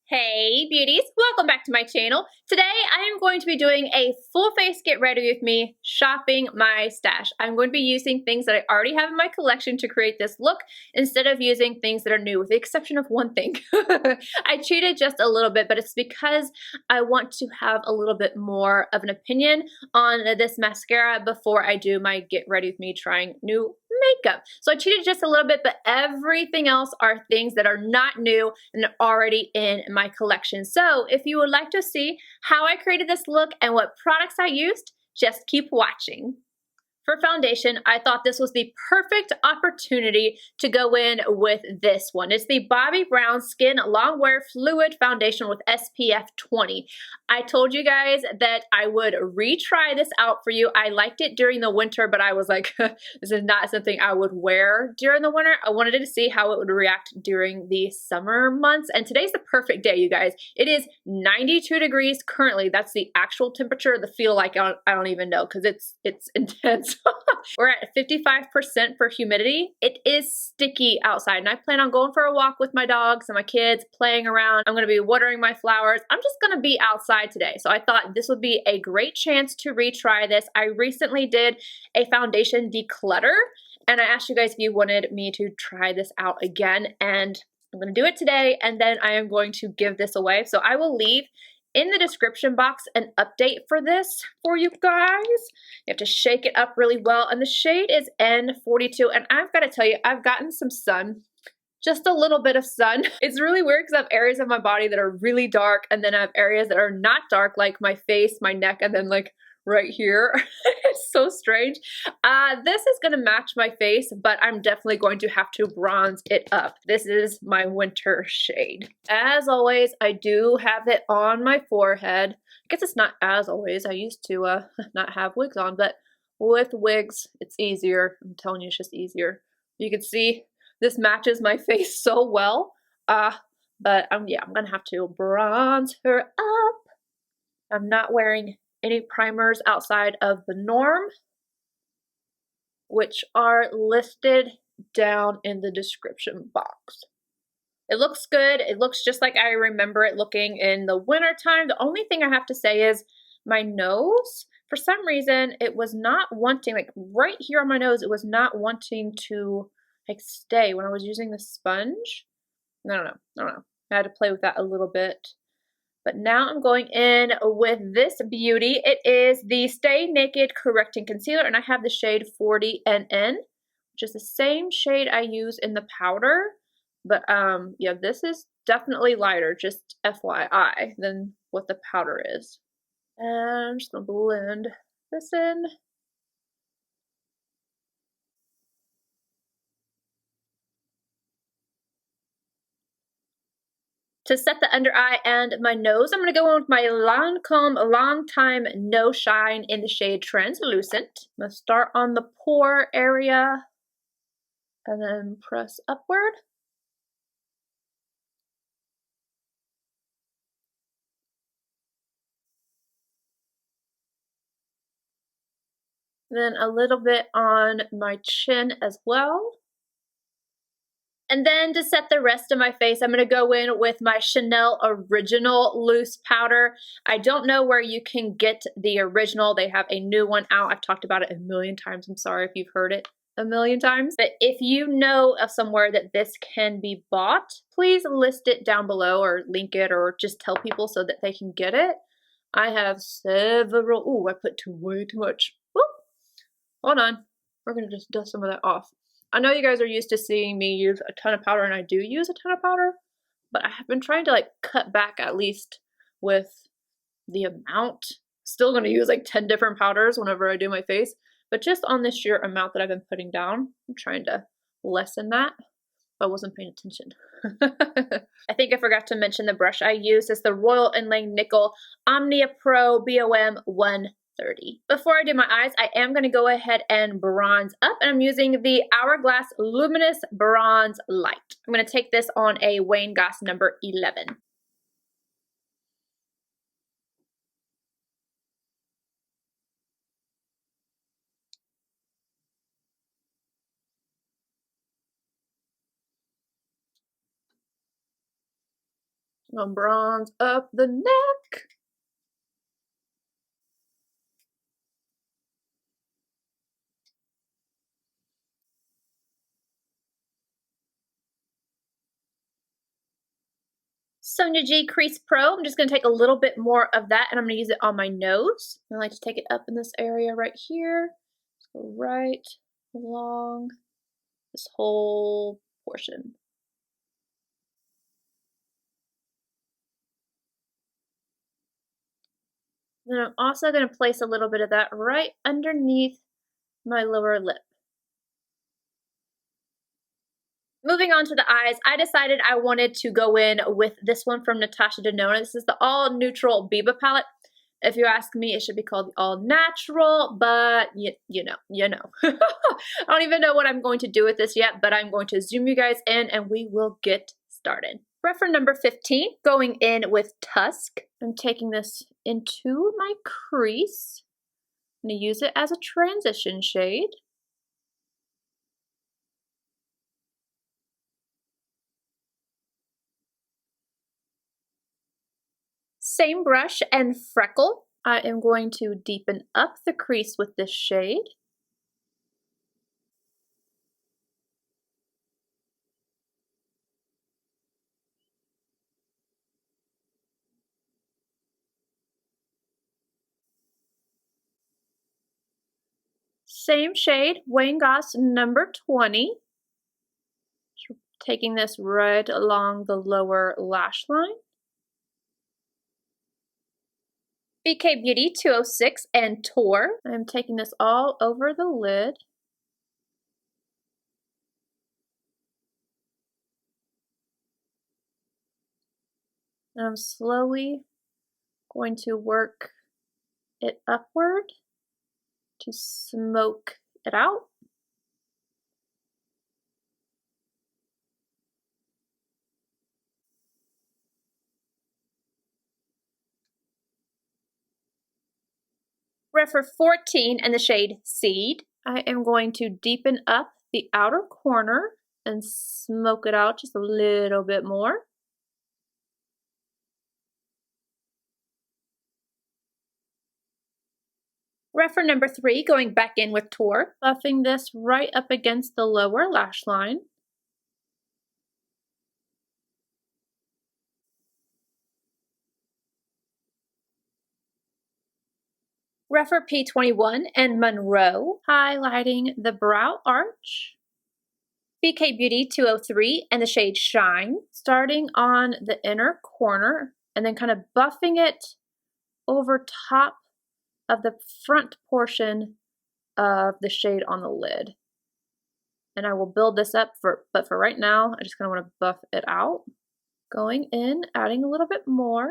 Hey beauties, welcome back to my channel. Today I am going to be doing a full face get ready with me shopping my stash. I'm going to be using things that I already have in my collection to create this look instead of using things that are new, with the exception of one thing. I cheated just a little bit, but it's because I want to have a little bit more of an opinion on this mascara before I do my get ready with me trying new makeup. So I cheated just a little bit, but everything else are things that are not new and already in my collection. So if you would like to see how I created this look and what products I used, just keep watching. For foundation, I thought this was the perfect opportunity to go in with this one. It's the Bobbi Brown Skin Longwear Fluid Foundation with SPF 20. I told you guys that I would retry this out for you. I liked it during the winter, but I was like, this is not something I would wear during the winter. I wanted to see how it would react during the summer months. And today's the perfect day, you guys. It is 92 degrees currently. That's the actual temperature. The feel like I don't even know because it's intense. We're at 55% for humidity. It is sticky outside, and I plan on going for a walk with my dogs and my kids, playing around. I'm going to be watering my flowers. I'm just going to be outside today. So I thought this would be a great chance to retry this. I recently did a foundation declutter, and I asked you guys if you wanted me to try this out again, and I'm going to do it today, and then I am going to give this away. So I will leave in the description box an update for this for you guys. You have to shake it up really well, and the shade is N42, and I've got to tell you, I've gotten some sun, just a little bit of sun. It's really weird because I have areas of my body that are really dark, and then I have areas that are not dark, like my face, my neck, and then like right here. It's so strange. This is gonna match my face, but I'm definitely going to have to bronze it up. This is my winter shade. As always, I do have it on my forehead. I guess it's not as always. I used to not have wigs on, but with wigs, it's easier. I'm telling you, it's just easier. You can see this matches my face so well. But yeah, I'm gonna have to bronze her up. I'm not wearing any primers outside of the norm, which are listed down in the description box. It looks good. It looks just like I remember it looking in the winter time. The only thing I have to say is my nose, for some reason, it was not wanting, like right here on my nose, it was not wanting to like stay when I was using the sponge. I don't know. I had to play with that a little bit. But now I'm going in with this beauty. It is the Stay Naked Correcting Concealer, and I have the shade 40NN, which is the same shade I use in the powder. But yeah, this is definitely lighter, just FYI, than what the powder is. And I'm just gonna blend this in. To set the under eye and my nose, I'm going to go in with my LANCOME Long Time No Shine in the shade Translucent. I'm going to start on the pore area and then press upward. Then a little bit on my chin as well. And then to set the rest of my face, I'm going to go in with my Chanel Original Loose Powder. I don't know where you can get the original. They have a new one out. I've talked about it a million times. I'm sorry if you've heard it a million times. But if you know of somewhere that this can be bought, please list it down below or link it or just tell people so that they can get it. I have several. Ooh, I put way too much. Whoop. Hold on. We're going to just dust some of that off. I know you guys are used to seeing me use a ton of powder, and I do use a ton of powder, but I have been trying to like cut back at least with the amount. Still going to use like 10 different powders whenever I do my face, but just on this sheer amount that I've been putting down, I'm trying to lessen that. I wasn't paying attention. I think I forgot to mention the brush I use is the Royal Langnickel Omnia Pro BOM 130. Before I do my eyes, I am going to go ahead and bronze up, and I'm using the Hourglass Luminous Bronze Light. I'm going to take this on a Wayne Goss number 11. Gonna bronze up the neck. Sonia G Crease Pro. I'm just going to take a little bit more of that and I'm going to use it on my nose. I like to take it up in this area right here. Just go right along this whole portion. Then I'm also going to place a little bit of that right underneath my lower lip. Moving on to the eyes, I decided I wanted to go in with this one from Natasha Denona. This is the All Neutral BIBA palette. If you ask me, it should be called All Natural, but you know. I don't even know what I'm going to do with this yet, but I'm going to zoom you guys in and we will get started. Reference number 15, going in with Tusk. I'm taking this into my crease. I'm going to use it as a transition shade. Same brush and freckle. I am going to deepen up the crease with this shade. Same shade, Wayne Goss number 20. Taking this right along the lower lash line. BK Beauty 206 and Tour. I'm taking this all over the lid. And I'm slowly going to work it upward to smoke it out. Reference 14 and the shade Seed. I am going to deepen up the outer corner and smoke it out just a little bit more. Reference number 3, going back in with Tour, buffing this right up against the lower lash line. Reference P21 and Monroe, highlighting the brow arch. BK Beauty 203 and the shade Shine, starting on the inner corner and then kind of buffing it over top of the front portion of the shade on the lid. And I will build this up but for right now, I just kind of want to buff it out. Going in, adding a little bit more.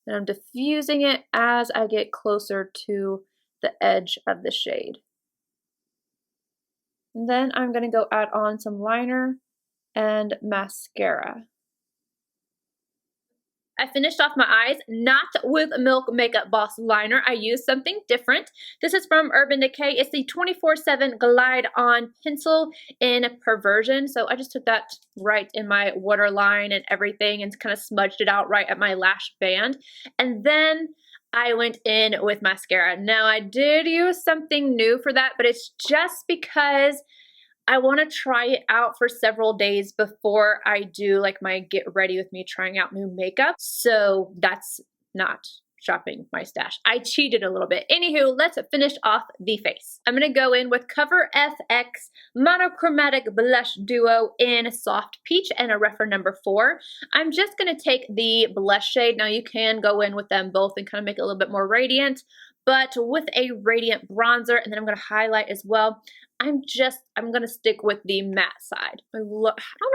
And I'm diffusing it as I get closer to the edge of the shade. And then I'm going to go add on some liner and mascara. I finished off my eyes, not with Milk Makeup Boss liner. I used something different. This is from Urban Decay. It's the 24/7 Glide On Pencil in Perversion. So I just took that right in my waterline and everything and kind of smudged it out right at my lash band. And then I went in with mascara. Now I did use something new for that, but it's just because I want to try it out for several days before I do like my get ready with me trying out new makeup. So that's not shopping my stash. I cheated a little bit. Anywho, let's finish off the face. I'm going to go in with Cover FX Monochromatic Blush Duo in Soft Peach and a reference number 4. I'm just going to take the blush shade. Now you can go in with them both and kind of make it a little bit more radiant, but with a radiant bronzer, and then I'm going to highlight as well. I'm going to stick with the matte side. I don't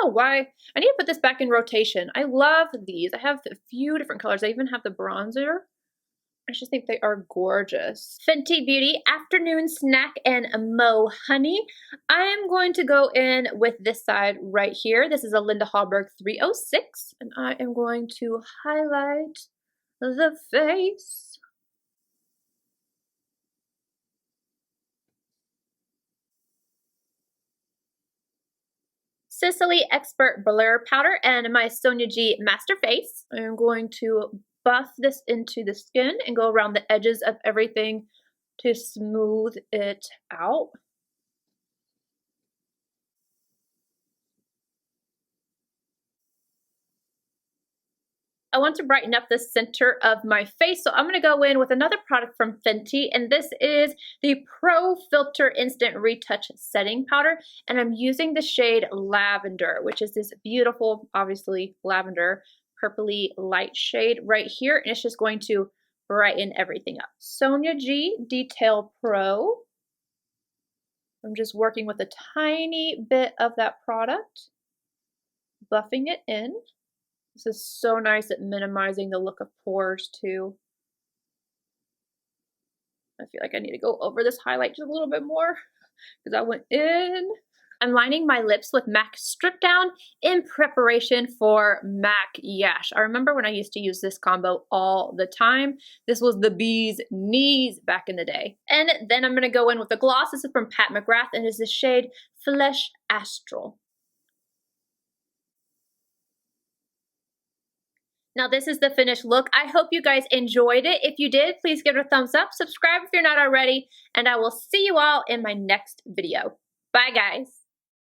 know why. I need to put this back in rotation. I love these. I have a few different colors. I even have the bronzer. I just think they are gorgeous. Fenty Beauty Afternoon Snack and Mo Honey. I am going to go in with this side right here. This is a Linda Hallberg 306. And I am going to highlight the face. Sisley Expert Blur Powder and my Sonia G Master Face. I'm going to buff this into the skin and go around the edges of everything to smooth it out. I want to brighten up the center of my face, so I'm going to go in with another product from Fenty, and this is the Pro Filter Instant Retouch Setting Powder, and I'm using the shade Lavender, which is this beautiful, obviously, lavender, purpley light shade right here, and it's just going to brighten everything up. Sonia G Detail Pro. I'm just working with a tiny bit of that product, buffing it in. This is so nice at minimizing the look of pores too. I feel like I need to go over this highlight just a little bit more because I went in. I'm lining my lips with MAC Stripdown in preparation for MAC Yash. I remember when I used to use this combo all the time. This was the bee's knees back in the day. And then I'm going to go in with the gloss. This is from Pat McGrath and is the shade Flesh Astral. Now this is the finished look. I hope you guys enjoyed it. If you did, please give it a thumbs up, subscribe if you're not already, and I will see you all in my next video. Bye guys.